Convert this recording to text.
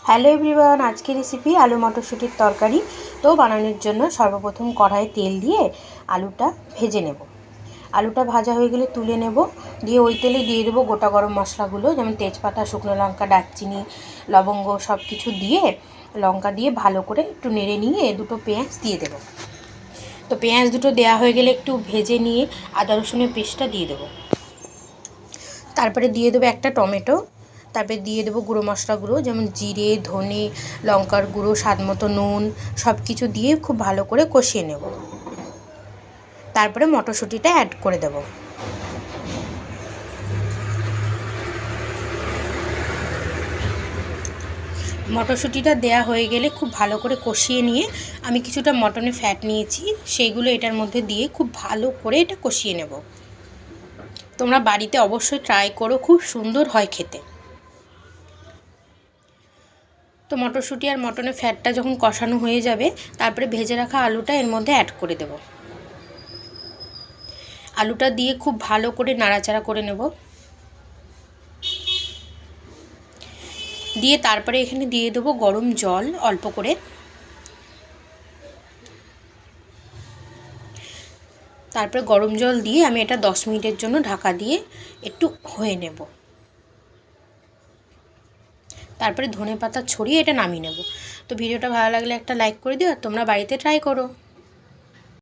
Hello everyone, আজকের recipe আলু মটরশুঁটির তরকারি। তো বানানোর জন্য সর্বপ্রথম কড়াইয়ে তেল দিয়ে আলুটা ভেজে নেব। আলুটা ভাজা হয়ে গেলে তুলে নেব, দিয়ে ওই তেলে দিয়ে দেবো গোটা গরম মশলাগুলো, যেমন তেজপাতা, শুকনো লঙ্কা, দারচিনি, লবঙ্গ সব কিছু দিয়ে লঙ্কা দিয়ে ভালো করে একটু নেড়ে নিয়ে দুটো পেঁয়াজ দিয়ে দেবো। তো পেঁয়াজ দুটো দেওয়া হয়ে গেলে একটু ভেজে নিয়ে আদা রসুনের পেস্টটা দিয়ে দেবো। তারপরে দিয়ে দেবো একটা টমেটো। তারপরে দিয়ে দেবো গুঁড়ো মশলাগুলো, যেমন জিরে, ধনে, লঙ্কার গুঁড়ো, স্বাদ মতো নুন, সব কিছু দিয়ে খুব ভালো করে কষিয়ে নেব। তারপরে মটরশুঁটিটা অ্যাড করে দেব। মটরশুঁটিটা দেয়া হয়ে গেলে খুব ভালো করে কষিয়ে নিয়ে আমি কিছুটা মটনের ফ্যাট নিয়েছি, সেইগুলো এটার মধ্যে দিয়ে খুব ভালো করে এটা কষিয়ে নেব। তোমরা বাড়িতে অবশ্যই ট্রাই করো, খুব সুন্দর হয় খেতে। তো মটরশুঁটি আর মটনের ফ্যাটটা যখন কষানো হয়ে যাবে, তারপরে ভেজে রাখা আলুটা এর মধ্যে অ্যাড করে দেব। আলুটা দিয়ে খুব ভালো করে নাড়াচাড়া করে নেব। দিয়ে তারপরে এখানে দিয়ে দেবো গরম জল অল্প করে। তারপরে গরম জল দিয়ে আমি এটা 10 মিনিটের জন্য ঢাকা দিয়ে একটু হয়ে নেব। তারপরে ধনেপাতা ছড়িয়ে এটা নামিয়ে নেব। তো ভিডিওটা ভালো লাগলে একটা লাইক করে দিও, আর তোমরা বাড়িতে ট্রাই করো।